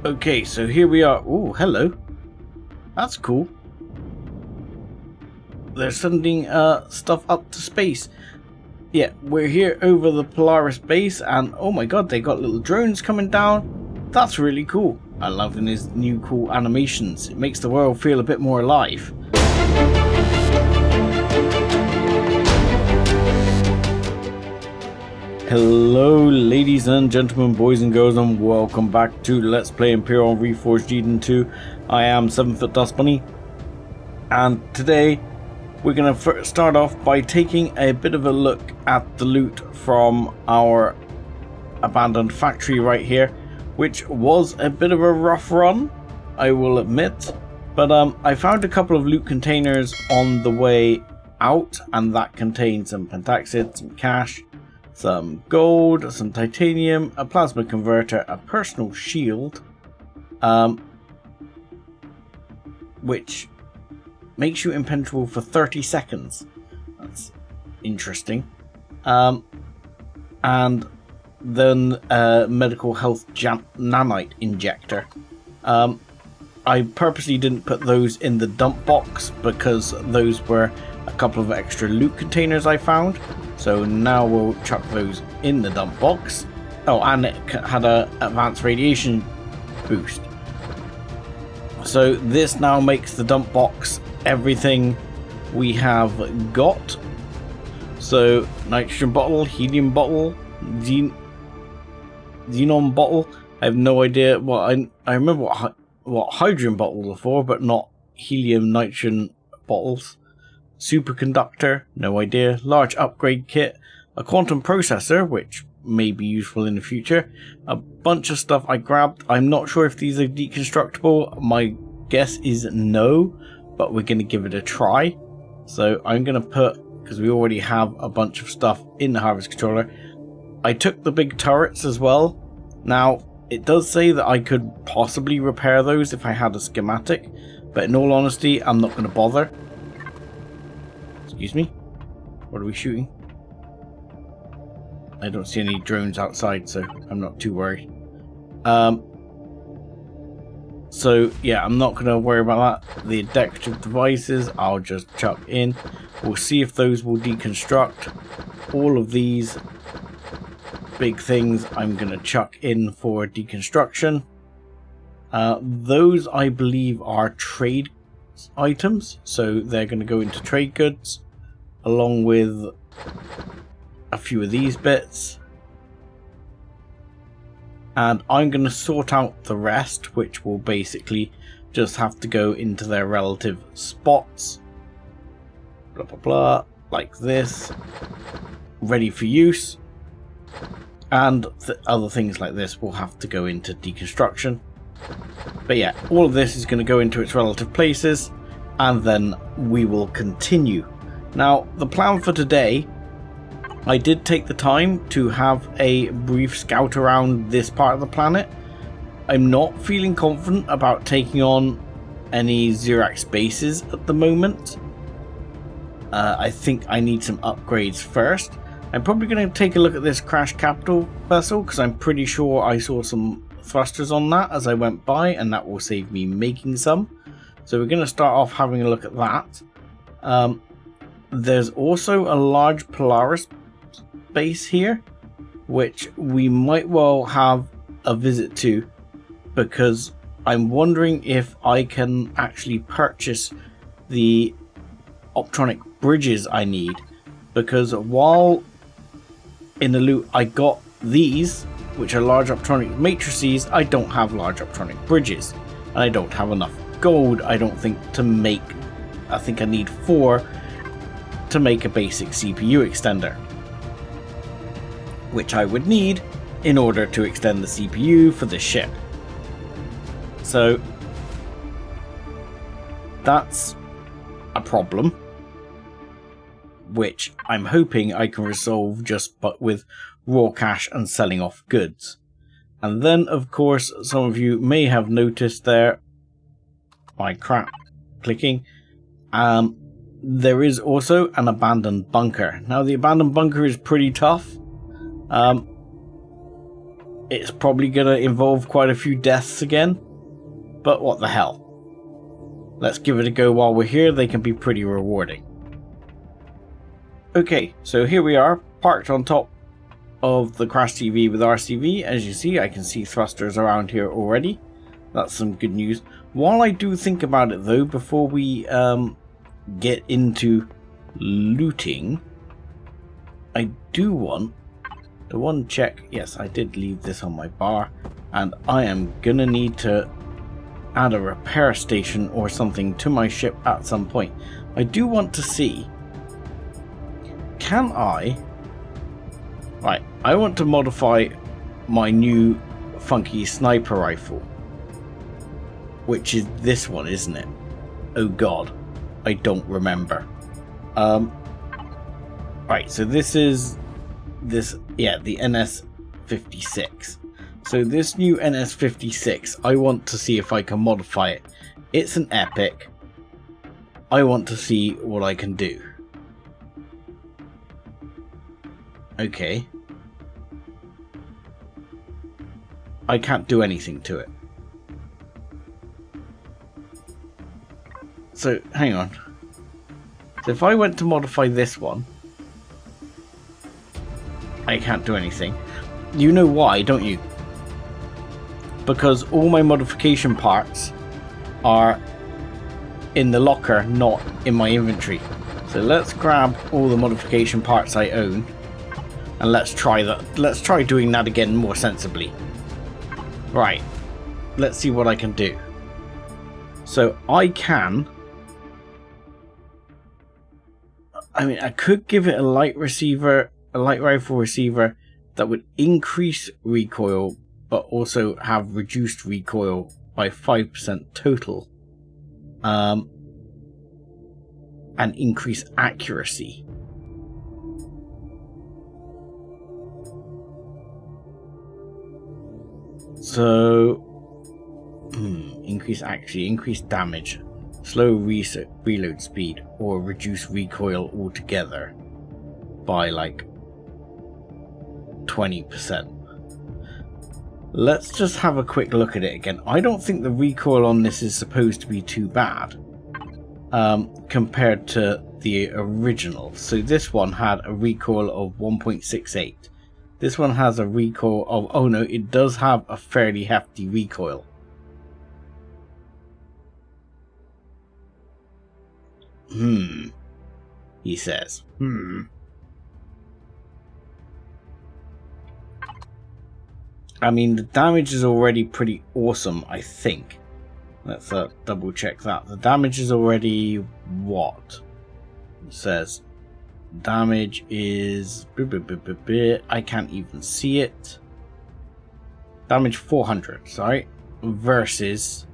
Okay, so here we are. Oh, hello. That's cool. They're sending stuff up to space. Yeah, we're here over the Polaris base, and oh my god, they got little drones coming down. That's really cool. I love his new cool animations. It makes the world feel a bit more alive. Hello ladies and gentlemen, boys and girls, and welcome back to Let's Play Empyrion Reforged Eden 2. I am 7-Foot Dust Bunny, and today we're going to start off by taking a bit of a look at the loot from our abandoned factory right here, which was a bit of a rough run, I will admit, but I found a couple of loot containers on the way out, and that contained some pentaxid, some cash, some gold, some titanium, a plasma converter, a personal shield, which makes you impenetrable for 30 seconds. That's interesting. And then a medical health nanite injector. I purposely didn't put those in the dump box because those were a couple of extra loot containers I found. So now we'll chuck those in the dump box. Oh, and it had a advanced radiation boost. So this now makes the dump box everything we have got. So nitrogen bottle, helium bottle, xenon bottle. I have no idea. Well, I remember what hydrogen bottles are for, but not helium nitrogen bottles. Superconductor, no idea. Large upgrade kit, a quantum processor, which may be useful in the future. A bunch of stuff I grabbed. I'm not sure if these are deconstructible. My guess is no, but we're going to give it a try. So I'm going to put, because we already have a bunch of stuff in the harvest controller, I took the big turrets as well. Now, it does say that I could possibly repair those if I had a schematic, but in all honesty, I'm not going to bother. Excuse me? What are we shooting? I don't see any drones outside, so I'm not too worried. So yeah, I'm not going to worry about that. The decorative devices, I'll just chuck in. We'll see if those will deconstruct. All of these big things I'm going to chuck in for deconstruction. Those I believe are trade items, so they're going to go into trade goods, along with a few of these bits. And I'm going to sort out the rest, which will basically just have to go into their relative spots. Blah, blah, blah. Like this. Ready for use. And other things like this will have to go into deconstruction. But yeah, all of this is going to go into its relative places. And then we will continue. Now, the plan for today, I did take the time to have a brief scout around this part of the planet. I'm not feeling confident about taking on any Xerax bases at the moment. I think I need some upgrades first. I'm probably going to take a look at this crash capital vessel, because I'm pretty sure I saw some thrusters on that as I went by, and that will save me making some. So we're going to start off having a look at that. There's also a large Polaris base here, which we might well have a visit to, because I'm wondering if I can actually purchase the optronic bridges I need, because while in the loot I got these, which are large optronic matrices, I don't have large optronic bridges, and I don't have enough gold, I don't think, to make, I think I need 4 to make a basic CPU extender, which I would need in order to extend the CPU for the ship. So that's a problem, which I'm hoping I can resolve just with raw cash and selling off goods. And then, of course, some of you may have noticed there, my crap clicking, there is also an abandoned bunker. Now, the abandoned bunker is pretty tough. It's probably going to involve quite a few deaths again, but what the hell. Let's give it a go while we're here. They can be pretty rewarding. Okay, so here we are, parked on top of the Crash TV with RCV. As you see, I can see thrusters around here already. That's some good news. While I do think about it though, before we get into looting, I do want the one check. Yes, I did leave this on my bar, and I am gonna need to add a repair station or something to my ship at some point. I do want to see, can I want to modify my new funky sniper rifle, which is this one, isn't it? Oh god, I don't remember. Right, so this is the NS56. So this new NS56, I want to see if I can modify it. It's an epic. I want to see what I can do. Okay. I can't do anything to it. So, hang on. So if I went to modify this one, I can't do anything. You know why, don't you? Because all my modification parts are in the locker, not in my inventory. So let's grab all the modification parts I own, and let's try that. Let's try doing that again more sensibly. Right. Let's see what I can do. So I could give it a light rifle receiver that would increase recoil, but also have reduced recoil by 5% total, and increase accuracy. So, increase accuracy, increase damage, slow reload speed, or reduce recoil altogether by like 20%. Let's just have a quick look at it again. I don't think the recoil on this is supposed to be too bad compared to the original. So this one had a recoil of 1.68. This one has a recoil of, oh no, it does have a fairly hefty recoil. He says. I mean, the damage is already pretty awesome, I think. Let's double check that. The damage is already what? It says damage is... I can't even see it. Damage 400, sorry. Versus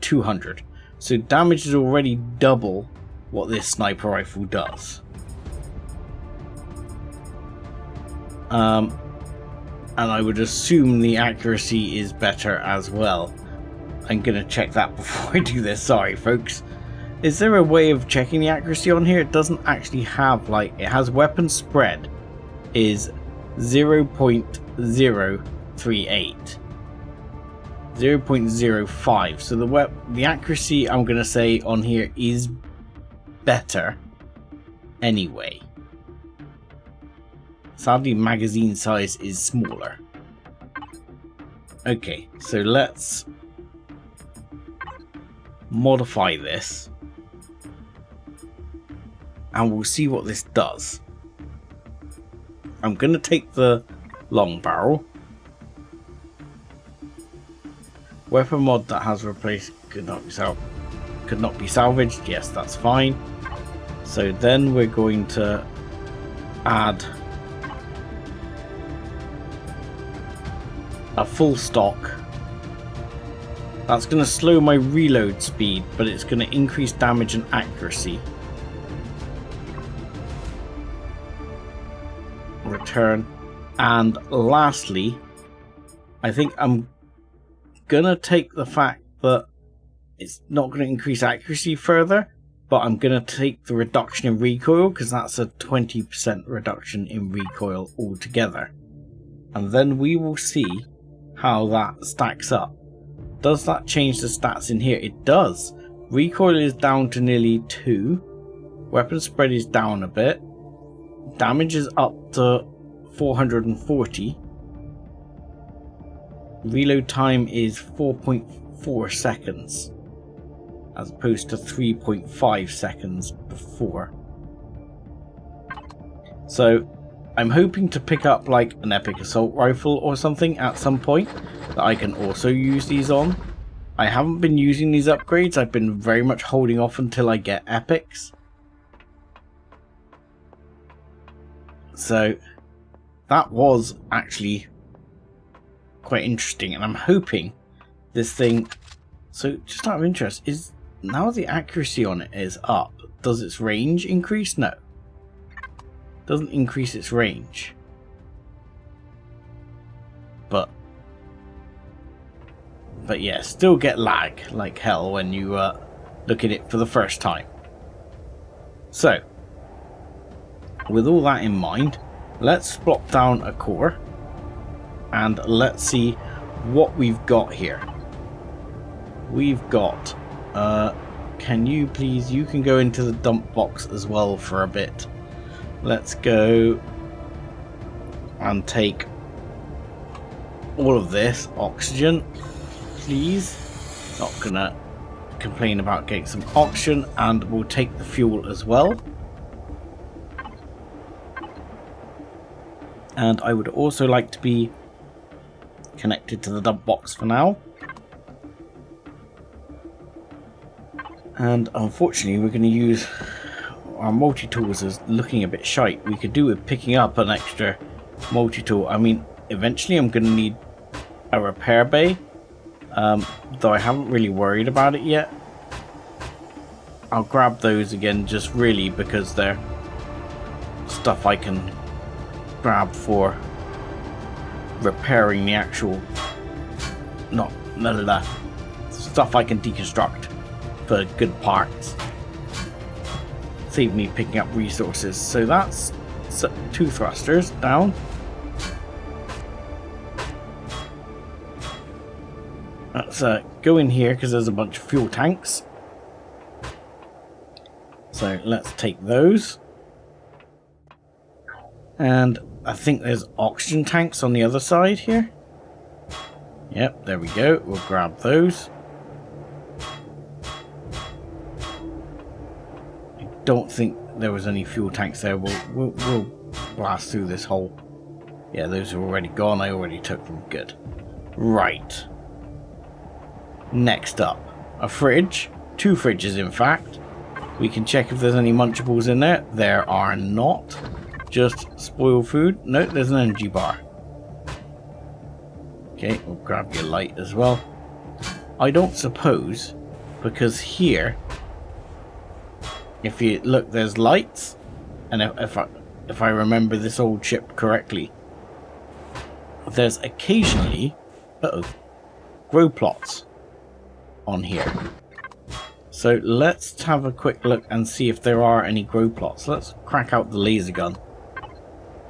200. So damage is already double what this sniper rifle does. And I would assume the accuracy is better as well. I'm gonna check that before I do this. Sorry, folks. Is there a way of checking the accuracy on here? It doesn't actually have, like, it has weapon spread is 0.038. 0.05. So the accuracy, I'm gonna say, on here is better anyway. Sadly, magazine size is smaller. Okay, so let's modify this, and we'll see what this does. I'm going to take the long barrel. Weapon mod that has replaced could not be salvaged. Yes, that's fine. So then we're going to add a full stock. That's going to slow my reload speed, but it's going to increase damage and accuracy. Return. And lastly, I think I'm going to take the fact that it's not going to increase accuracy further, but I'm going to take the reduction in recoil, because that's a 20% reduction in recoil altogether. And then we will see how that stacks up. Does that change the stats in here? It does. Recoil is down to nearly 2. Weapon spread is down a bit. Damage is up to 440. Reload time is 4.4 seconds as opposed to 3.5 seconds before. So I'm hoping to pick up like an epic assault rifle or something at some point that I can also use these on. I haven't been using these upgrades. I've been very much holding off until I get epics. So that was actually quite interesting, and I'm hoping this thing... So just out of interest, is now the accuracy on it is up, does its range increase? No. Doesn't increase its range. But yeah, still get lag like hell when you look at it for the first time. So, with all that in mind, let's plop down a core and let's see what we've got here. We've got, can you please, you can go into the dump box as well for a bit. Let's go and take all of this oxygen, please. Not gonna complain about getting some oxygen, and we'll take the fuel as well. And I would also like to be connected to the dump box for now. And unfortunately we're going to use our multi-tools as looking a bit shite. We could do with picking up an extra multi-tool. I mean, eventually I'm going to need a repair bay, though I haven't really worried about it yet. I'll grab those again just really because they're stuff I can grab for repairing the actual stuff I can deconstruct for good parts. Save me picking up resources. So that's 2 thrusters down. Let's go in here because there's a bunch of fuel tanks. So let's take those. And I think there's oxygen tanks on the other side here. Yep, there we go. We'll grab those. I don't think there was any fuel tanks there. We'll blast through this hole. Yeah, those are already gone. I already took them. Good. Right. Next up, a fridge. 2 fridges, in fact. We can check if there's any munchables in there. There are not. Just spoiled food. No, there's an energy bar. Okay, we'll grab your light as well. I don't suppose, because here, if you look, there's lights, and if I remember this old ship correctly, there's occasionally grow plots on here. So let's have a quick look and see if there are any grow plots. Let's crack out the laser gun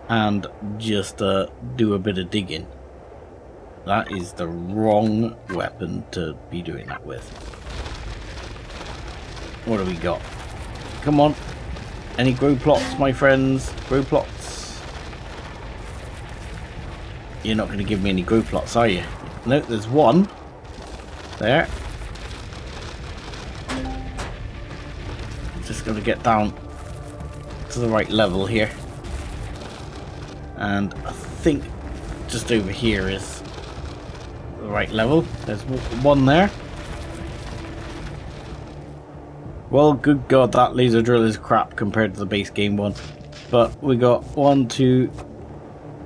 and just do a bit of digging. That is the wrong weapon to be doing that with. What do we got? Come on. Any grow plots, my friends? Grow plots? You're not going to give me any grow plots, are you? No, there's one. There. Just going to get down to the right level here. And I think just over here is the right level. There's one there. Well, good God, that laser drill is crap compared to the base game one. But we got 1, 2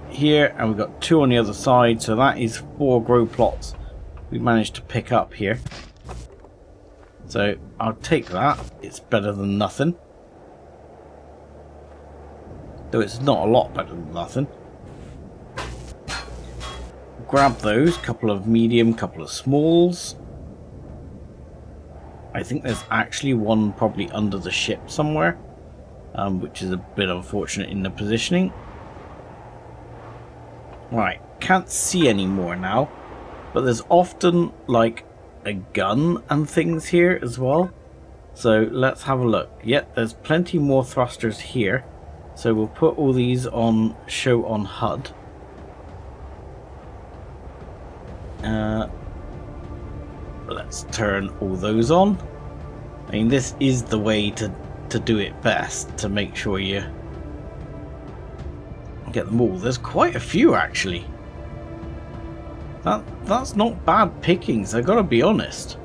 here, and we got 2 on the other side. So that is 4 grow plots we managed to pick up here. So I'll take that. It's better than nothing. Though it's not a lot better than nothing. Grab those. Couple of medium, couple of smalls. I think there's actually one probably under the ship somewhere. Which is a bit unfortunate in the positioning. Right. Can't see any more now. but there's often like a gun and things here as well. So let's have a look. Yep, there's plenty more thrusters here. So we'll put all these on show on HUD. Let's turn all those on. I mean, this is the way to do it best, to make sure you get them all. There's quite a few actually. That's not bad pickings, I gotta be honest.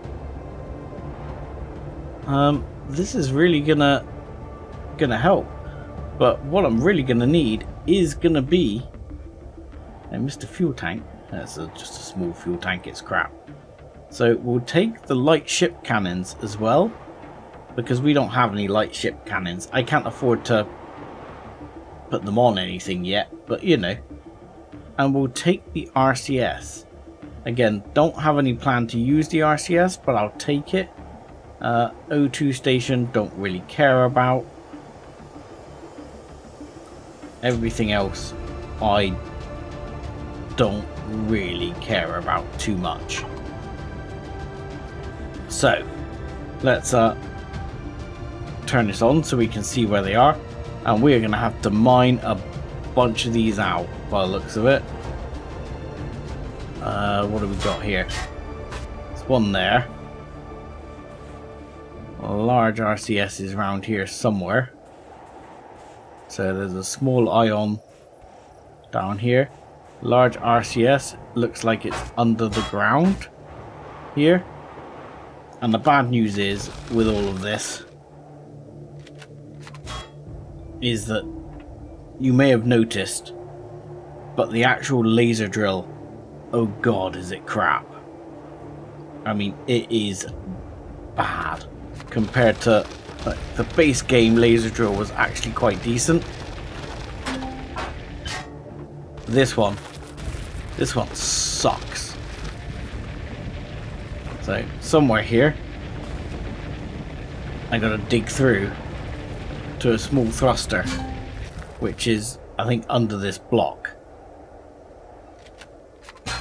This is really gonna help. But what I'm really gonna need is gonna be a Mr. Fuel Tank. That's just a small fuel tank, it's crap. So we'll take the light ship cannons as well, because we don't have any light ship cannons. I can't afford to put them on anything yet, but you know. And we'll take the RCS. Again, don't have any plan to use the RCS, but I'll take it. O2 station, don't really care about. Everything else, I don't really care about too much. So, let's turn this on so we can see where they are. And we're going to have to mine a bunch of these out by the looks of it. What have we got here? There's one there. A large RCS is around here somewhere. So there's a small ion down here. Large RCS looks like it's under the ground here. And the bad news is, with all of this, is that you may have noticed, but the actual laser drill, oh god, is it crap. I mean, it is bad. Compared to like, the base game, laser drill was actually quite decent. This one sucks. So somewhere here I gotta dig through to a small thruster, which is I think under this block.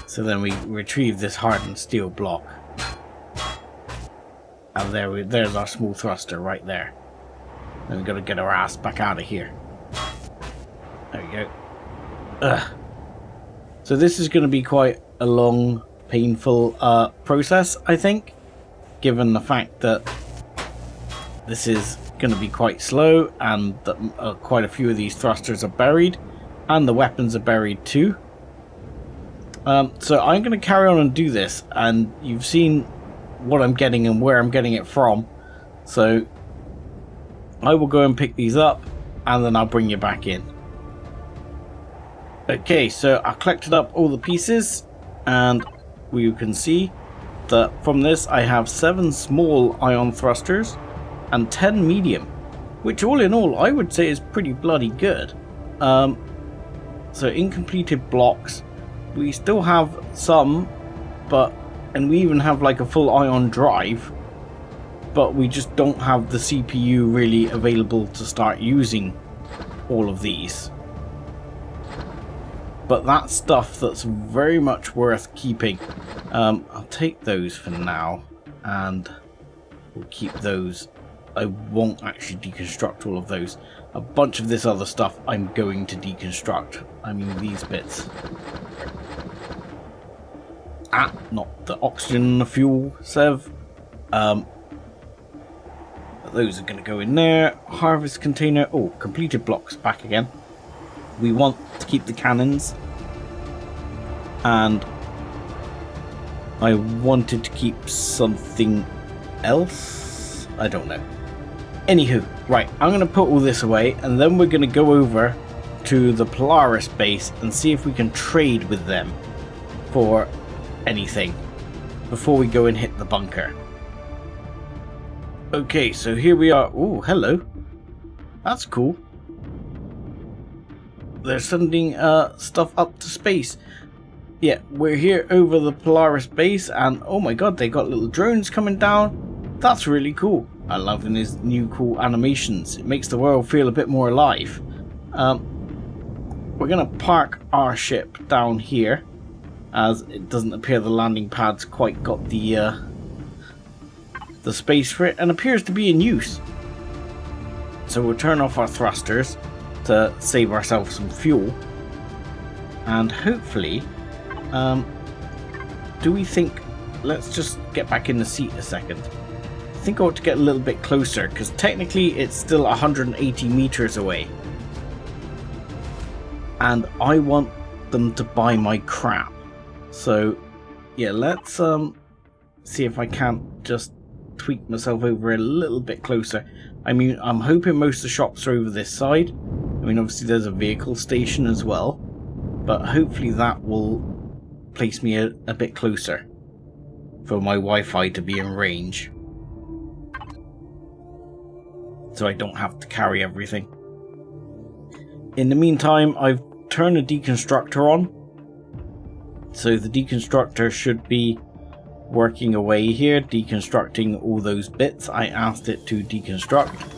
So then we retrieve this hardened steel block, and there's our small thruster right there. And we've got to get our ass back out of here. There we go. Ugh. So this is going to be quite a long, painful process, I think, given the fact that this is going to be quite slow, and that quite a few of these thrusters are buried, and the weapons are buried too. So I'm going to carry on and do this, and you've seen what I'm getting and where I'm getting it from. So I will go and pick these up, and then I'll bring you back in. Okay, so I collected up all the pieces, and we can see that from this I have 7 small ion thrusters and 10 medium, which all in all I would say is pretty bloody good. So incompleted blocks, we still have some, and we even have like a full ion drive, but we just don't have the CPU really available to start using all of these. But that's stuff that's very much worth keeping. I'll take those for now, and we'll keep those. I won't actually deconstruct all of those. A bunch of this other stuff I'm going to deconstruct. I mean these bits. Not the oxygen and the fuel, Sev. Those are going to go in there. Harvest container. Oh, completed blocks back again. We want to keep the cannons. And I wanted to keep something else. I don't know. Anywho, right, I'm going to put all this away, and then we're going to go over to the Polaris base and see if we can trade with them for anything before we go and hit the bunker. Okay, so here we are. Oh, hello. That's cool. They're sending stuff up to space. Yeah, we're here over the Polaris base, and oh my god, they got little drones coming down. That's really cool. I love these new cool animations. It makes the world feel a bit more alive. We're gonna park our ship down here, as it doesn't appear the landing pad's quite got the space for it, and appears to be in use. So we'll turn off our thrusters to save ourselves some fuel, and hopefully, do we think, let's just get back in the seat a second. I think I ought to get a little bit closer, because technically it's still 180 meters away, and I want them to buy my crap. So yeah, let's see if I can't just tweak myself over a little bit closer. I mean, I'm hoping most of the shops are over this side. I mean, obviously there's a vehicle station as well, but hopefully that will place me a bit closer for my Wi-Fi to be in range, so I don't have to carry everything. In the meantime, I've turned the deconstructor on, so the deconstructor should be working away here, deconstructing all those bits I asked it to deconstruct.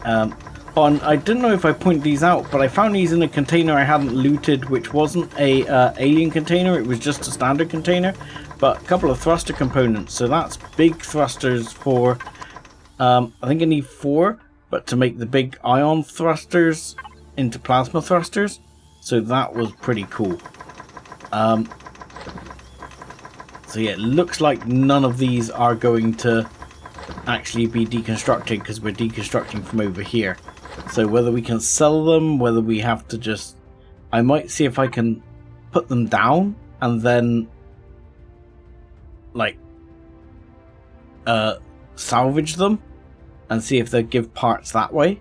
I didn't know if I pointed these out, but I found these in a container I hadn't looted, which wasn't a alien container, it was just a standard container, but a couple of thruster components. So that's big thrusters for, I think I need 4, but to make the big ion thrusters into plasma thrusters. So that was pretty cool. So yeah, it looks like none of these are going to actually be deconstructed, because we're deconstructing from over here. So whether we can sell them, whether we have to just, I might see if I can put them down and then like salvage them and see if they give parts that way.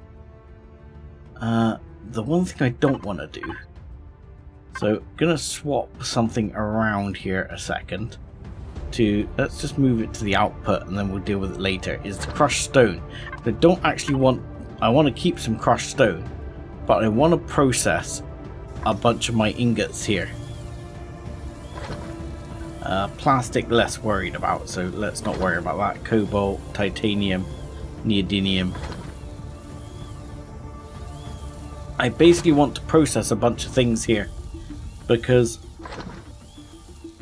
The one thing I don't want to do, so gonna swap something around here a second to, let's just move it to the output and then we'll deal with it later, is the crushed stone. I don't actually want, I want to keep some crushed stone, but I want to process a bunch of my ingots here. Plastic less worried about, so let's not worry about that. Cobalt, titanium, neodymium. I basically want to process a bunch of things here because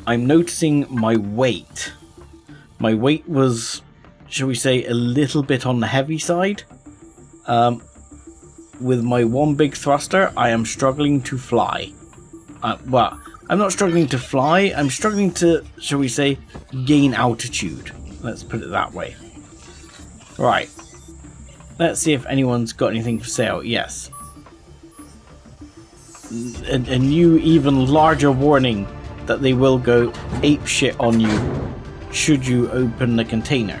I'm noticing my weight. My weight was, shall we say, a little bit on the heavy side. With my one big thruster, I am struggling to fly. Well, I'm not struggling to fly, I'm struggling to, shall we say, gain altitude. Let's put it that way. Right. Let's see if anyone's got anything for sale. Yes. A new, even larger warning that they will go apeshit on you should you open the container.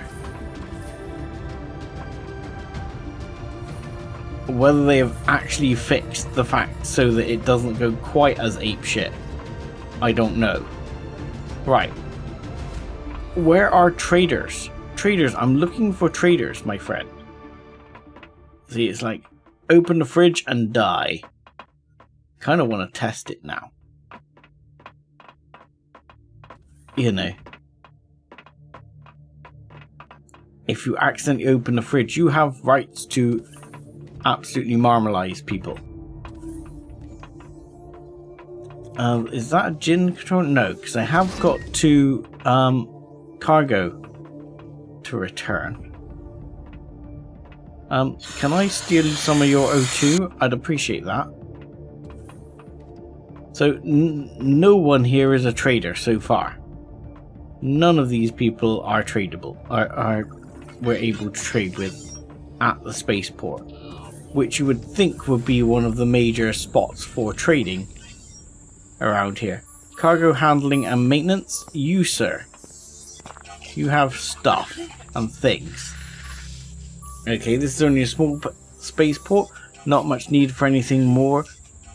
Whether they have actually fixed the fact so that it doesn't go quite as apeshit, I don't know. Right. Where are traders? Traders, I'm looking for traders, my friend. See, it's like, open the fridge and die. Kind of want to test it now. You know. If you accidentally open the fridge, you have rights to absolutely marmalize people. Is that a gin control? No, because I have got 2 cargo to return. Can I steal some of your O2? I'd appreciate that. So no one here is a trader so far. None of these people are tradable. We're able to trade with at the spaceport, which you would think would be one of the major spots for trading around here. Cargo handling and maintenance. You, sir. You have stuff and things. Okay, this is only a small spaceport. Not much need for anything more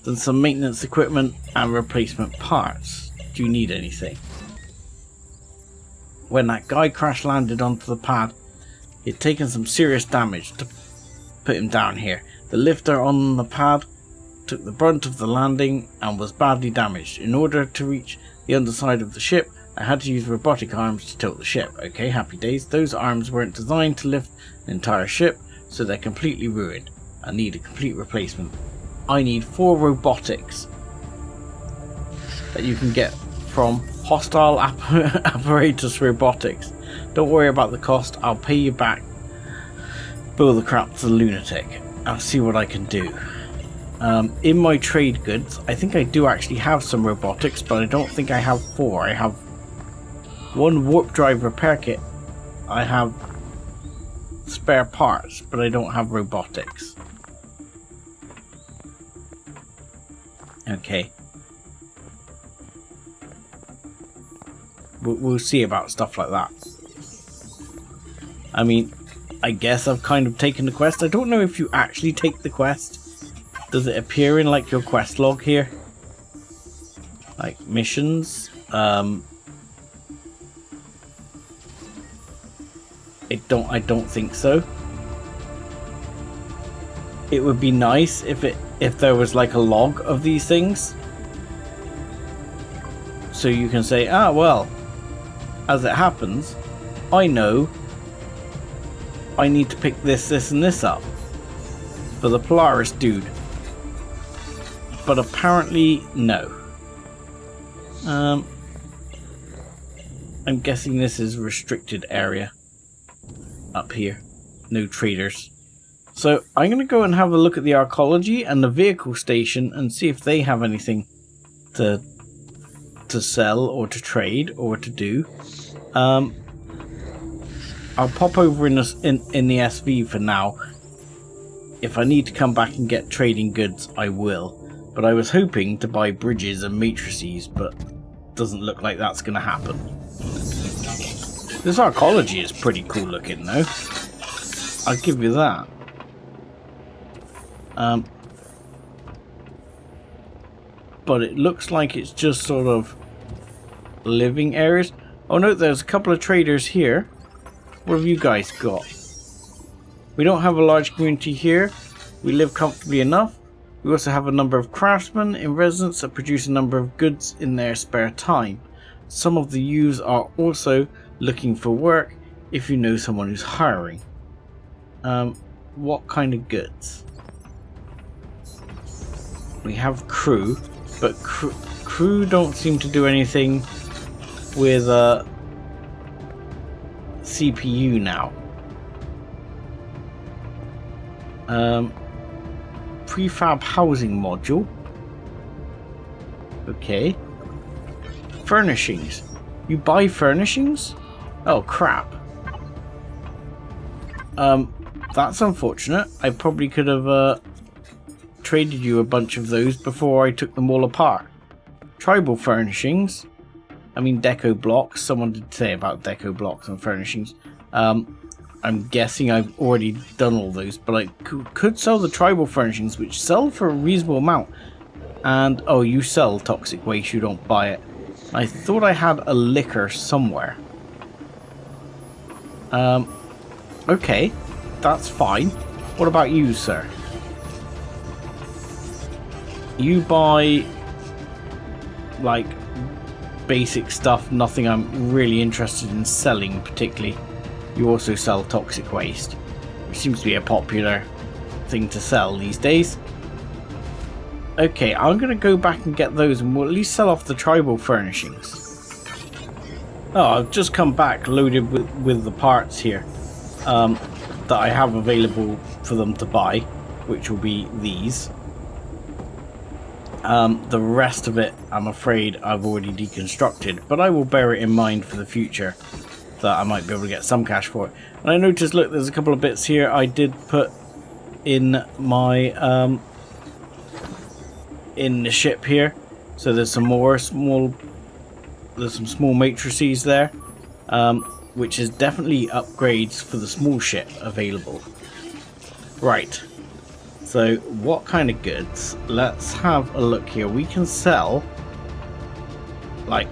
than some maintenance equipment and replacement parts. Do you need anything? When that guy crash landed onto the pad, he'd taken some serious damage to put him down here. The lifter on the pad took the brunt of the landing and was badly damaged. In order to reach the underside of the ship, I had to use robotic arms to tilt the ship. Okay, happy days. Those arms weren't designed to lift an entire ship, so they're completely ruined. I need a complete replacement. I need 4 robotics. that you can get from hostile apparatus robotics. Don't worry about the cost, I'll pay you back. Bill the crap to the lunatic. I'll see what I can do. In my trade goods, I think I do actually have some robotics, but I don't think I have 4. I have 1 warp drive repair kit. I have spare parts, but I don't have robotics. Okay. We'll see about stuff like that. I mean, I guess I've kind of taken the quest. I don't know if you actually take the quest. Does it appear in like your quest log here? Like missions? I don't think so. It would be nice if there was like a log of these things. So you can say, ah well, as it happens, I know I need to pick this and this up for the Polaris dude. But apparently, no. I'm guessing this is restricted area up here. No traders. So I'm going to go and have a look at the archaeology and the vehicle station and see if they have anything to sell or to trade or to do. I'll pop over in the SV for now. If I need to come back and get trading goods, I will. But I was hoping to buy bridges and matrices, but doesn't look like that's going to happen. This archaeology is pretty cool looking though. I'll give you that. But it looks like it's just sort of living areas. Oh no, there's a couple of traders here. What have you guys got? We don't have a large community here. We live comfortably enough. We also have a number of craftsmen in residence that produce a number of goods in their spare time. Some of the youths are also looking for work if you know someone who's hiring. What kind of goods? We have crew, but crew don't seem to do anything with CPU now. Prefab housing module. Okay. Furnishings. You buy furnishings? Oh crap. That's unfortunate. I probably could have traded you a bunch of those before I took them all apart. Tribal furnishings. I mean deco blocks. Someone did say about deco blocks and furnishings. I'm guessing I've already done all those, but I could sell the tribal furnishings, which sell for a reasonable amount. And, oh, you sell toxic waste, you don't buy it. I thought I had a liquor somewhere. Okay, that's fine. What about you, sir? You buy, like, basic stuff, nothing I'm really interested in selling particularly. You also sell toxic waste, which seems to be a popular thing to sell these days. Okay, I'm going to go back and get those and we'll at least sell off the tribal furnishings. Oh, I've just come back loaded with the parts here that I have available for them to buy, which will be these. The rest of it, I'm afraid, I've already deconstructed, but I will bear it in mind for the future that I might be able to get some cash for it. And I noticed, look, there's a couple of bits here I did put in my in the ship here. So there's some more small matrices there, which is definitely upgrades for the small ship available. Right. So what kind of goods? Let's have a look here. We can sell like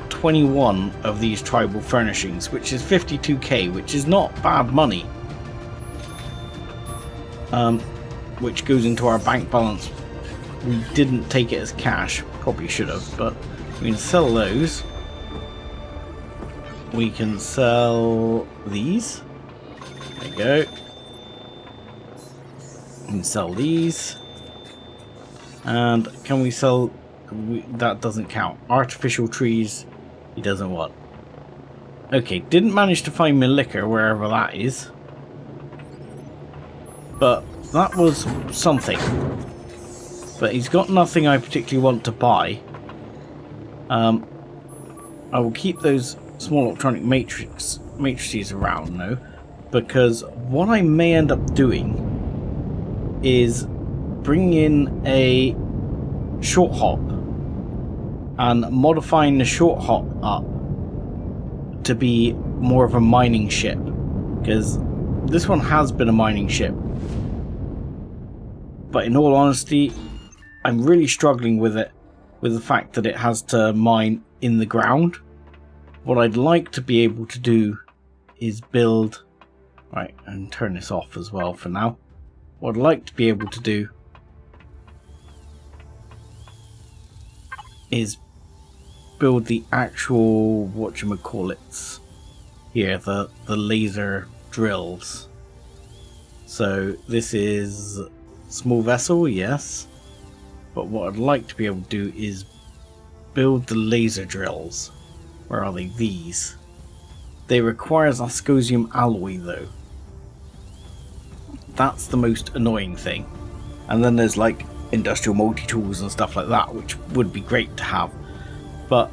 21 of these tribal furnishings, which is 52k, which is not bad money. Which goes into our bank balance. We didn't take it as cash, probably should have, but we can sell those. We can sell these. There you go. We can sell these. And can we sell... that doesn't count. Artificial trees, he doesn't want. Okay, didn't manage to find my liquor wherever that is. But that was something. But he's got nothing I particularly want to buy. I will keep those small electronic matrices around though, because what I may end up doing is bringing in a short hop and modifying the short hop up to be more of a mining ship, because this one has been a mining ship, but in all honesty I'm really struggling with it, with the fact that it has to mine in the ground. What I'd like to be able to do is build, right, and turn this off as well for now. What I'd like to be able to do is build the actual, whatchamacallits here, the laser drills. So this is small vessel, yes, but what I'd like to be able to do is build the laser drills. Where are they? These. They require zascosium alloy though. That's the most annoying thing. And then there's like industrial multi-tools and stuff like that, which would be great to have. But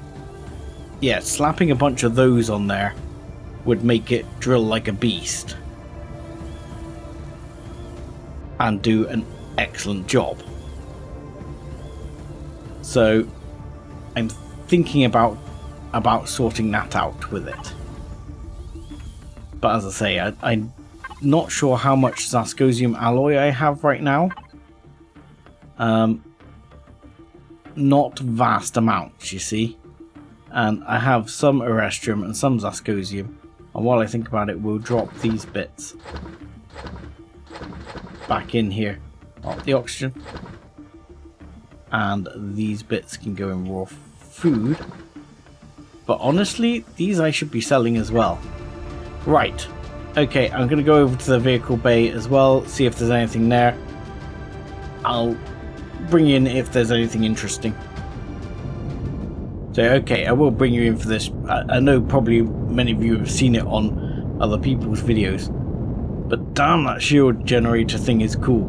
yeah, slapping a bunch of those on there would make it drill like a beast and do an excellent job. So I'm thinking about sorting that out with it. But as I say, I'm not sure how much zascosium alloy I have right now. Not vast amounts, you see. And I have some erestrum and some zascosium. And while I think about it, we'll drop these bits back in here. The oxygen. And these bits can go in raw food. But honestly, these I should be selling as well. Right. Okay, I'm going to go over to the vehicle bay as well, see if there's anything there. I'll bring in if there's anything interesting. So, okay, I will bring you in for this. I know probably many of you have seen it on other people's videos. But damn, that shield generator thing is cool.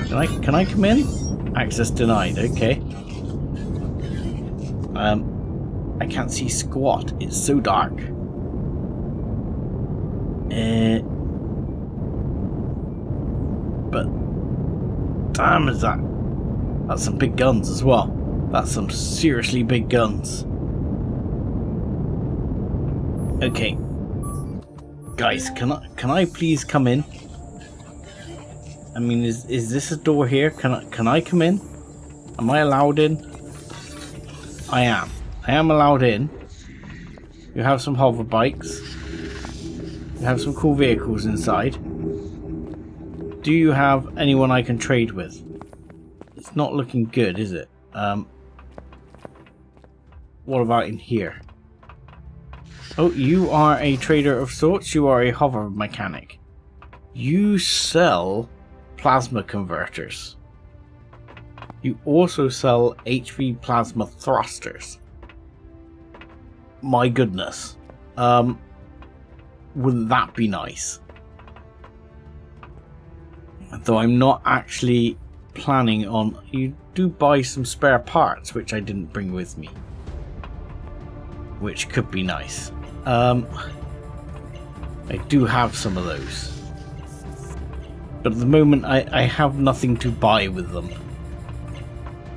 Can I come in? Access denied, okay. I can't see squat. It's so dark. But damn, is that's some big guns as well. That's some seriously big guns. Okay, guys, can I please come in? I mean, is this a door here? Can I come in? Am I allowed in? I am. I am allowed in. You have some hover bikes. You have some cool vehicles inside. Do you have anyone I can trade with? It's not looking good, is it? What about in here? Oh, you are a trader of sorts. You are a hover mechanic. You sell plasma converters. You also sell HV plasma thrusters. My goodness. Wouldn't that be nice? Though I'm not actually planning on... You do buy some spare parts, which I didn't bring with me. Which could be nice. I do have some of those. But at the moment I have nothing to buy with them.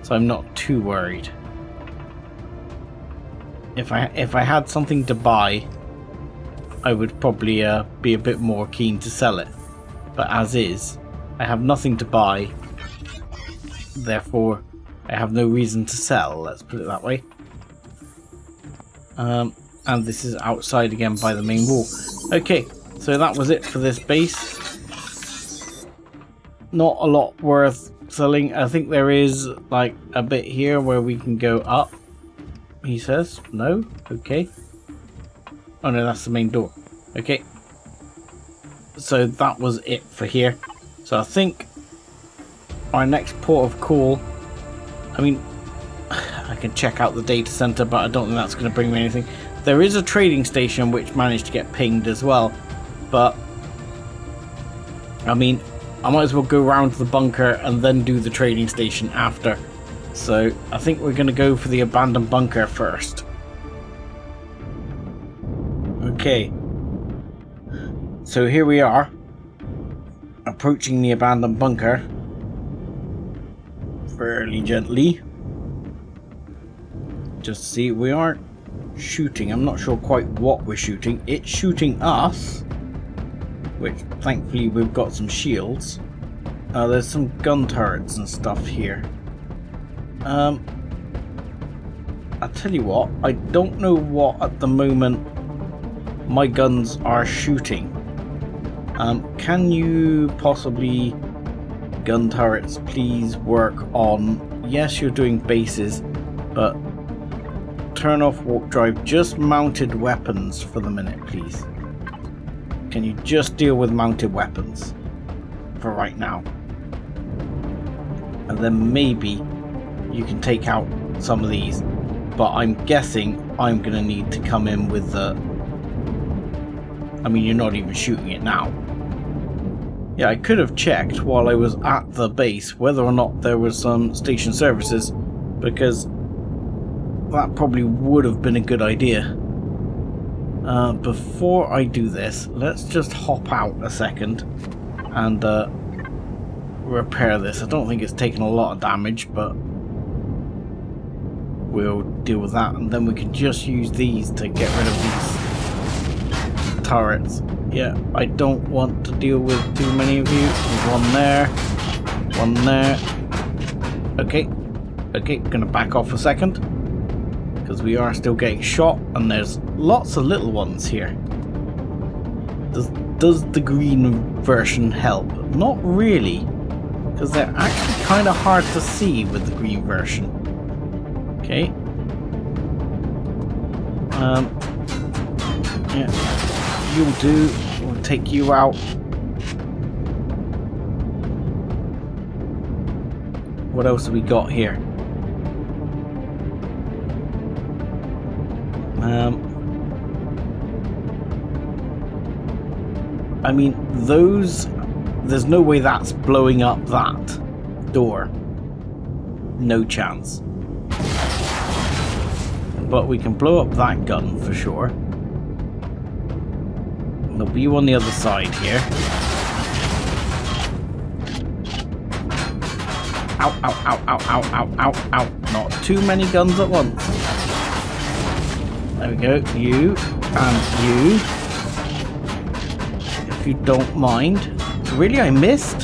So I'm not too worried. If I had something to buy, I would probably be a bit more keen to sell it. But as is, I have nothing to buy. Therefore, I have no reason to sell, let's put it that way. And this is outside again by the main wall. Okay, so that was it for this base. Not a lot worth selling. I think there is like a bit here where we can go up. He says, no? Okay. Oh no, that's the main door. Okay. So that was it for here. So I think our next port of call I mean, I can check out the data center, but I don't think that's going to bring me anything. There is a trading station which managed to get pinged as well, but I mean, I might as well go around to the bunker and then do the trading station after. So I think we're going to go for the abandoned bunker first. Okay, so here we are, approaching the abandoned bunker fairly gently. Just to see, we aren't shooting. I'm not sure quite what we're shooting. It's shooting us, which thankfully we've got some shields. There's some gun turrets and stuff here. I'll tell you what, I don't know what at the moment my guns are shooting. Can you possibly, gun turrets, please work on, yes, you're doing bases, but turn off warp drive, just mounted weapons for the minute, please. Can you just deal with mounted weapons for right now? And then maybe you can take out some of these, but I'm guessing I'm gonna need to come in with the, I mean, you're not even shooting it now. Yeah, I could have checked while I was at the base whether or not there was some station services, because that probably would have been a good idea. Before I do this, let's just hop out a second and repair this. I don't think it's taken a lot of damage, but we'll deal with that, and then we can just use these to get rid of these turrets. Yeah, I don't want to deal with too many of you. There's one there, one there. Okay, gonna back off a second, because we are still getting shot, and there's lots of little ones here. Does the green version help? Not really, because they're actually kind of hard to see with the green version. Okay. Yeah, you'll do. We'll take you out. What else have we got here? I mean, there's no way that's blowing up that door. No chance. But we can blow up that gun for sure. There'll be you on the other side here. Ow, ow, ow, ow, ow, ow, ow, ow. Not too many guns at once. There we go. You and you. If you don't mind. Really, I missed?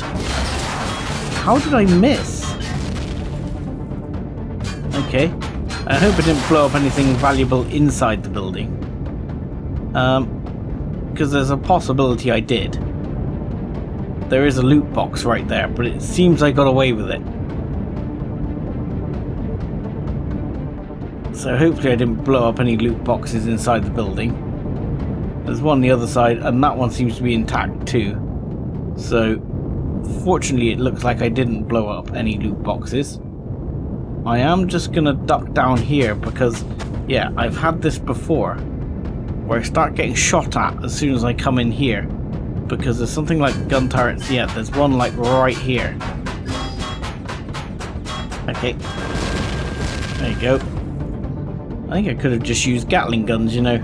How did I miss? Okay. I hope it didn't blow up anything valuable inside the building. Because there's a possibility I did. There is a loot box right there, but it seems I got away with it. So hopefully I didn't blow up any loot boxes inside the building. There's one on the other side, and that one seems to be intact too. So fortunately it looks like I didn't blow up any loot boxes. I am just gonna duck down here because, yeah, I've had this before where I start getting shot at as soon as I come in here, because there's something like gun turrets. Yeah, there's one like right here. Okay, there you go. I think I could have just used Gatling guns, you know.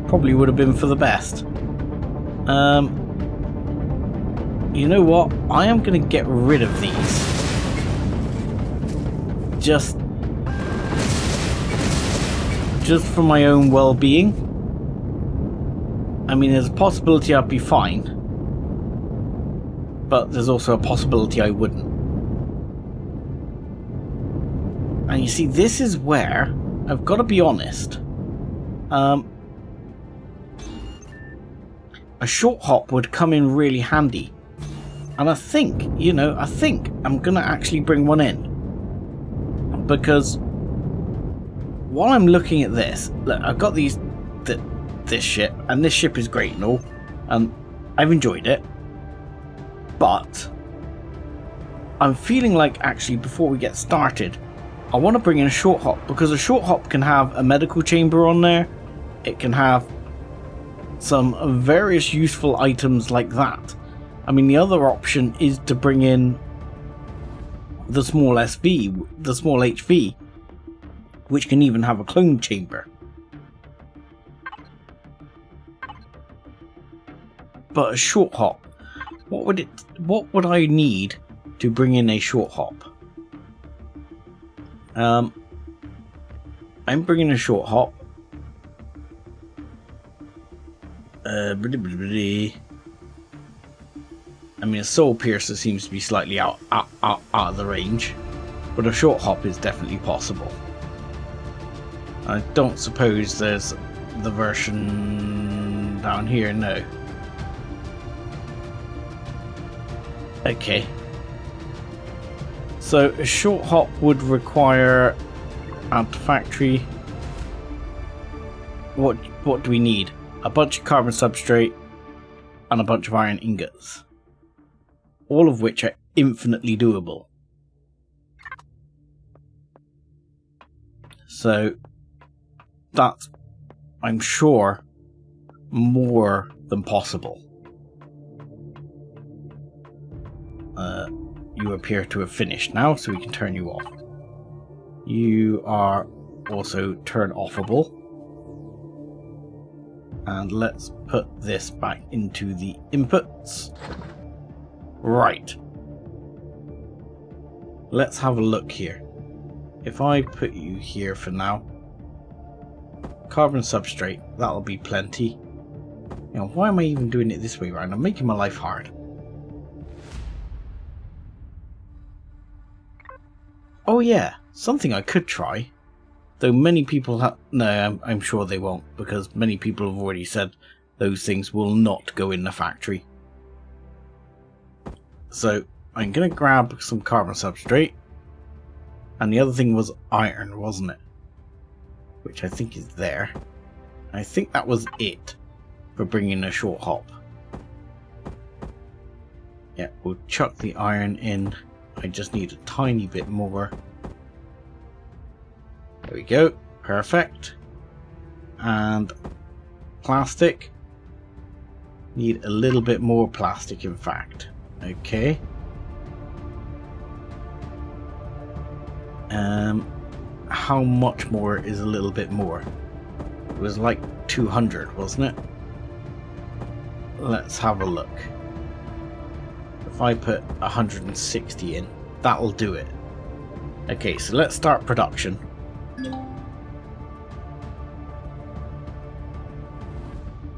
Probably would have been for the best. You know what? I am going to get rid of these. Just for my own well-being. I mean, there's a possibility I'd be fine, but there's also a possibility I wouldn't. And you see, this is where I've got to be honest. A short hop would come in really handy. And I think, you know, I'm going to actually bring one in. Because while I'm looking at this, look, I've got this ship, and this ship is great and all, and I've enjoyed it. But I'm feeling like, actually, before we get started, I want to bring in a short hop, because a short hop can have a medical chamber on there. It can have some various useful items like that. I mean, the other option is to bring in the small SV, the small HV, which can even have a clone chamber. But a short hop, what would I need to bring in a short hop? I'm bringing a short hop. I mean, a soul piercer seems to be slightly out of the range, but a short hop is definitely possible. I don't suppose there's the version down here, no. Okay. So a short hop would require add to factory. What do we need? A bunch of carbon substrate and a bunch of iron ingots. All of which are infinitely doable. So that's, I'm sure, more than possible. You appear to have finished now, so we can turn you off. You are also turn offable. And let's put this back into the inputs. Right. Let's have a look here. If I put you here for now, carbon substrate, that'll be plenty. You know, why am I even doing it this way around? I'm making my life hard. Oh yeah, something I could try. Though many people have... No, I'm sure they won't, because many people have already said those things will not go in the factory. So, I'm going to grab some carbon substrate. And the other thing was iron, wasn't it? Which I think is there. I think that was it for bringing a short hop. Yeah, we'll chuck the iron in. I just need a tiny bit more. There we go. Perfect. And plastic. Need a little bit more plastic, in fact. Okay. How much more is a little bit more? It was like 200, wasn't it? Let's have a look. If I put 160 in, that'll do it. Okay, so let's start production.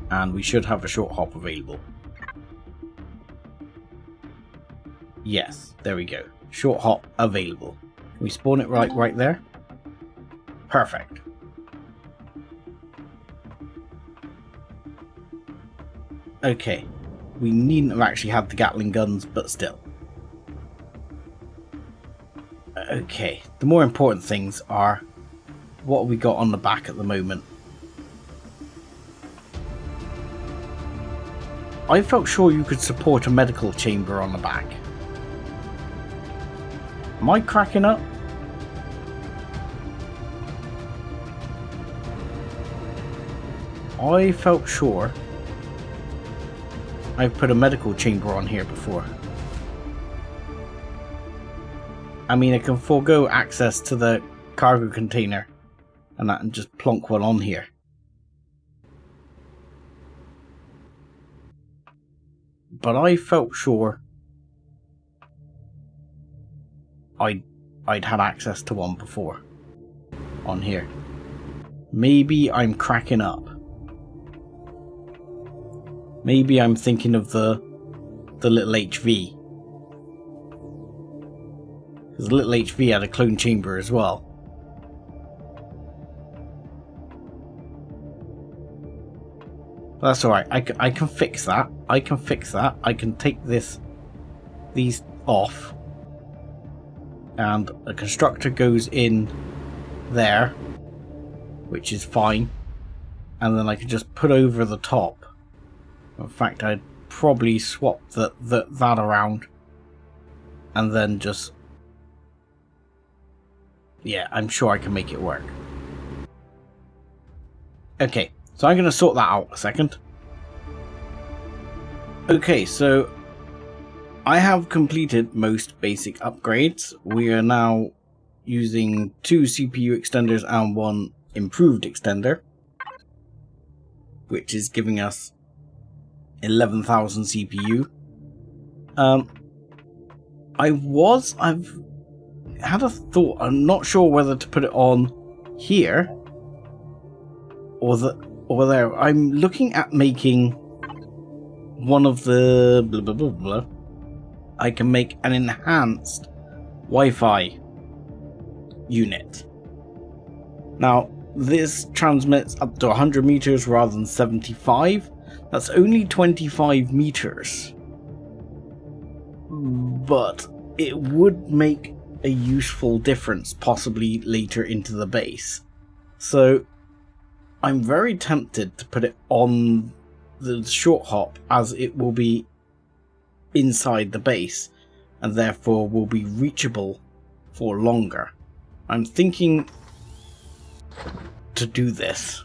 And we should have a short hop available. Yes, there we go. Short hop available. Can we spawn it right there? Perfect. Okay. We needn't have actually had the Gatling guns, but still. Okay. The more important things are, what have we got on the back at the moment? I felt sure you could support a medical chamber on the back. Am I cracking up? I felt sure I've put a medical chamber on here before. I mean, I can forego access to the cargo container and that and just plonk one on here. But I felt sure I'd had access to one before on here. Maybe I'm cracking up. Maybe I'm thinking of the little HV. Because the little HV had a clone chamber as well. That's alright. I can fix that. I can fix that. I can take these off. And a constructor goes in there, which is fine. And then I can just put over the top. In fact, I'd probably swap that around and then just... Yeah, I'm sure I can make it work. Okay, so I'm going to sort that out a second. Okay, so I have completed most basic upgrades. We are now using 2 CPU extenders and 1 improved extender, which is giving us 11,000 CPU. I've had a thought. I'm not sure whether to put it on here or there. I'm looking at making one of the blah blah blah blah. I can make an enhanced Wi-Fi unit. Now, this transmits up to 100 meters rather than 75. That's only 25 meters. But it would make a useful difference possibly later into the base. So I'm very tempted to put it on the short hop, as it will be inside the base and therefore will be reachable for longer. I'm thinking to do this.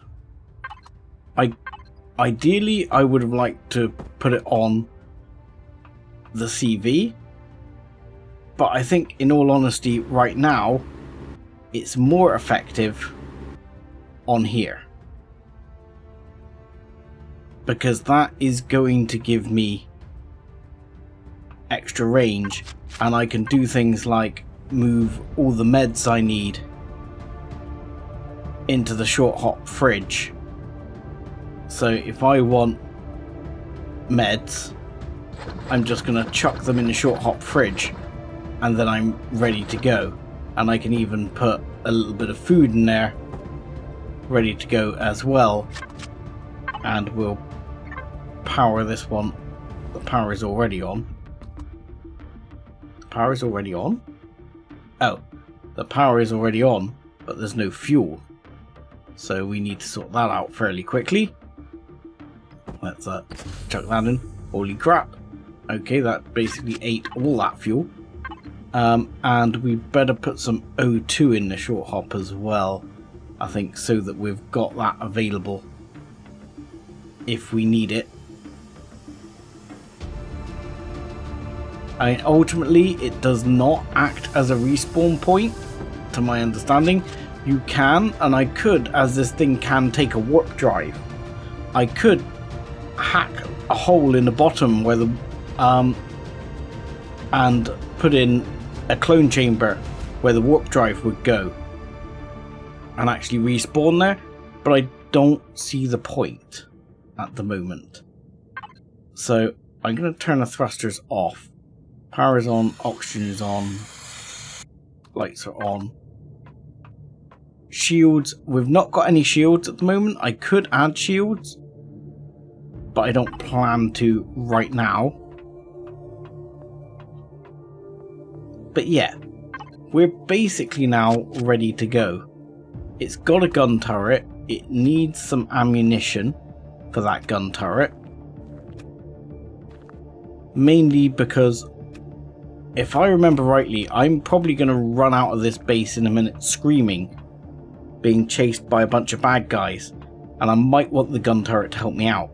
Ideally I would have liked to put it on the CV, but I think in all honesty right now it's more effective on here, because that is going to give me extra range, and I can do things like move all the meds I need into the short hop fridge. So if I want meds, I'm just going to chuck them in the short hop fridge and then I'm ready to go. And I can even put a little bit of food in there ready to go as well, and we'll power this one. The power is already on. The power is already on? Oh, the power is already on, but there's no fuel. So we need to sort that out fairly quickly. Let's chuck that in. Holy crap. Okay, that basically ate all that fuel. And we better put some O2 in the short hop as well, I think, so that we've got that available if we need it. Ultimately, it does not act as a respawn point, to my understanding. You can, and I could, as this thing can take a warp drive, I could hack a hole in the bottom where the and put in a clone chamber where the warp drive would go and actually respawn there, but I don't see the point at the moment. So I'm going to turn the thrusters off. Power is on, oxygen is on, lights are on. Shields, we've not got any shields at the moment. I could add shields, but I don't plan to right now. But yeah, we're basically now ready to go. It's got a gun turret. It needs some ammunition for that gun turret. Mainly because, if I remember rightly, I'm probably going to run out of this base in a minute screaming, being chased by a bunch of bad guys, and I might want the gun turret to help me out.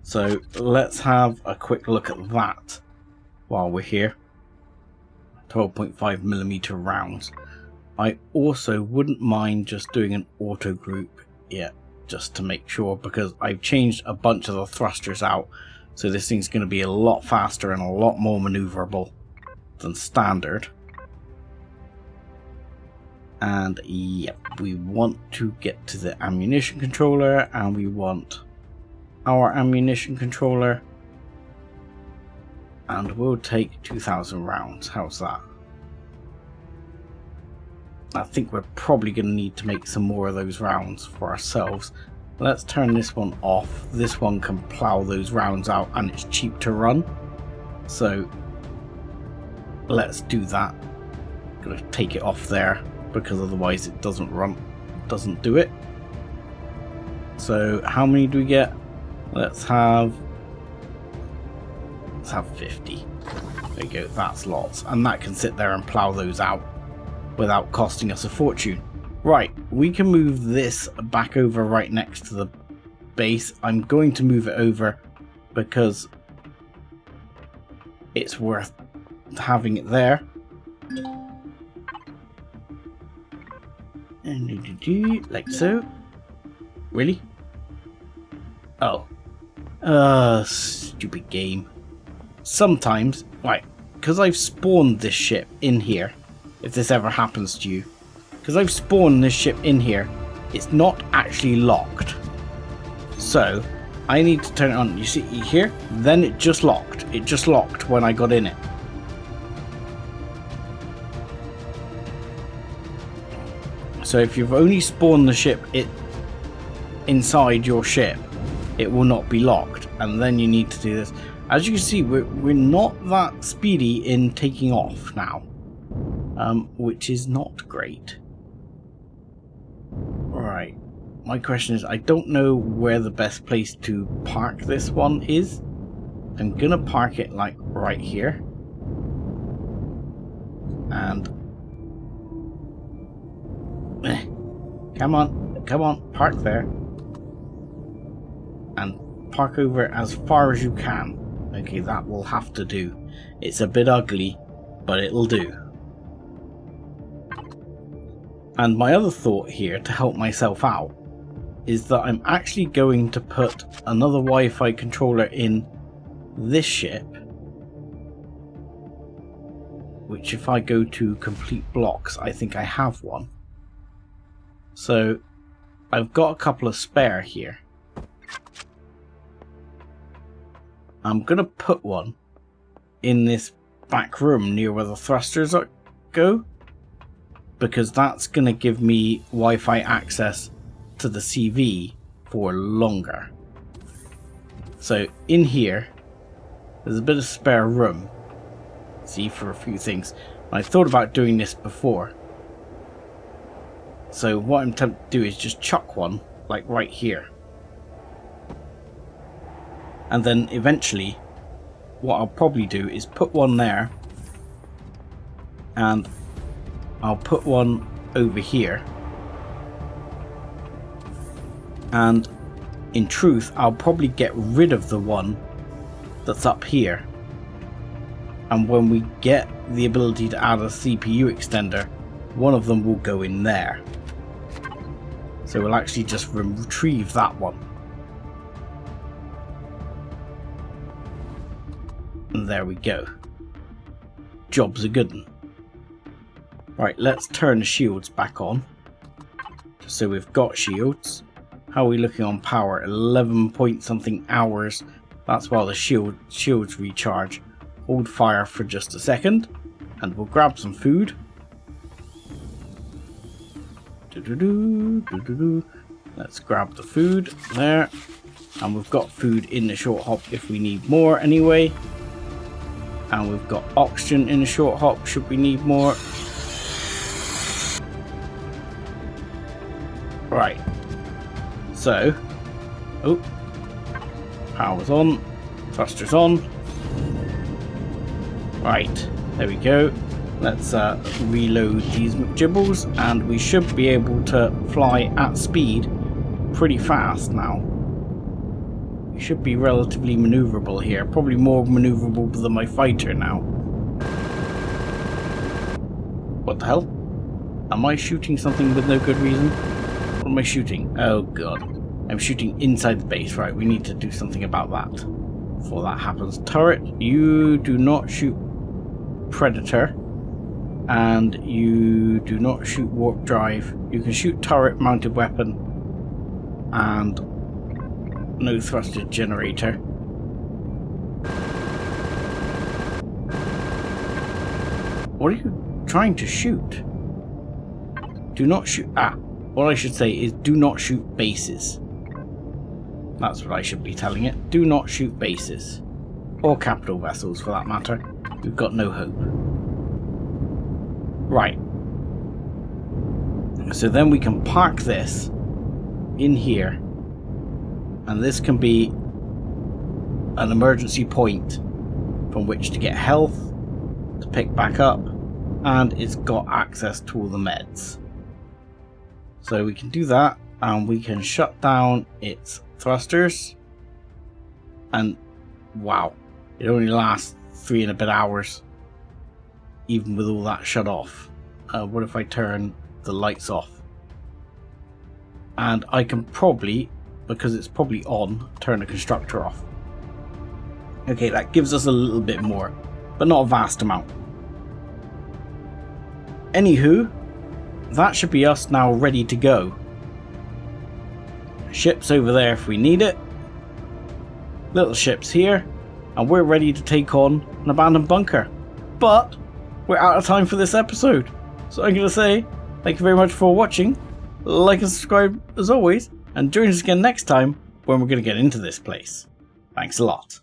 So let's have a quick look at that while we're here. 12.5mm rounds. I also wouldn't mind just doing an auto group, yeah, just to make sure, because I've changed a bunch of the thrusters out, so this thing's going to be a lot faster and a lot more maneuverable than standard. And yep, we want to get to the ammunition controller, and we want our ammunition controller, and we'll take 2,000 rounds. How's that? I think we're probably going to need to make some more of those rounds for ourselves. Let's turn this one off. This one can plow those rounds out, and it's cheap to run, so let's do that. Gonna take it off there, because otherwise it doesn't run, doesn't do it. So how many do we get? Let's have 50. There you go, that's lots. And that can sit there and plough those out without costing us a fortune. Right, we can move this back over right next to the base. I'm going to move it over because it's worth having it there. And like so. Really? Oh. Stupid game. Sometimes, right, because I've spawned this ship in here, if this ever happens to you, because I've spawned this ship in here, it's not actually locked. So, I need to turn it on. You see here? Then it just locked. It just locked when I got in it. So if you've only spawned the ship inside your ship, it will not be locked. And then you need to do this. As you can see, we're not that speedy in taking off now. Which is not great. Right. My question is, I don't know where the best place to park this one is. I'm gonna park it like right here. And come on, park there. And park over as far as you can. Okay, that will have to do. It's a bit ugly, but it'll do. And my other thought here to help myself out is that I'm actually going to put another Wi-Fi controller in this ship, which if I go to complete blocks, I think I have one. So I've got a couple of spare here. I'm going to put one in this back room near where the thrusters go, because that's going to give me Wi-Fi access to the CV for longer. So in here, there's a bit of spare room, see, for a few things. I thought about doing this before. So what I'm tempted to do is just chuck one, like right here. And then eventually, what I'll probably do is put one there, and I'll put one over here. And in truth, I'll probably get rid of the one that's up here. And when we get the ability to add a CPU extender, one of them will go in there. So we'll actually just retrieve that one. And there we go. Job's a good one. Right, let's turn the shields back on. Just so we've got shields. How are we looking on power? 11 point something hours. That's while the shields recharge. Hold fire for just a second. And we'll grab some food. Let's grab the food there. And we've got food in the short hop if we need more anyway. And we've got oxygen in the short hop should we need more. Right. So, oh, power's on, thrusters on. Right, there we go. Let's reload these McGibbles, and we should be able to fly at speed pretty fast now. We should be relatively maneuverable here, probably more maneuverable than my fighter now. What the hell? Am I shooting something with no good reason? What am I shooting? Oh god. I'm shooting inside the base. Right, we need to do something about that before that happens. Turret, you do not shoot Predator. And you do not shoot warp drive. You can shoot turret mounted weapon. And no thruster generator. What are you trying to shoot? Do not shoot. What I should say is do not shoot bases. That's what I should be telling it. Do not shoot bases. Or capital vessels for that matter. We've got no hope. Right. So then we can park this in here. And this can be an emergency point from which to get health to pick back up, and it's got access to all the meds. So we can do that, and we can shut down its thrusters, and wow, it only lasts 3 and a bit hours, even with all that shut off. What if I turn the lights off? And I can probably, because it's probably on, turn the constructor off. Okay, that gives us a little bit more, but not a vast amount. Anywho, that should be us now ready to go. Ship's over there if we need it. Little ship's here, and we're ready to take on an abandoned bunker. But we're out of time for this episode, so I'm going to say thank you very much for watching. Like and subscribe as always, and join us again next time when we're going to get into this place. Thanks a lot.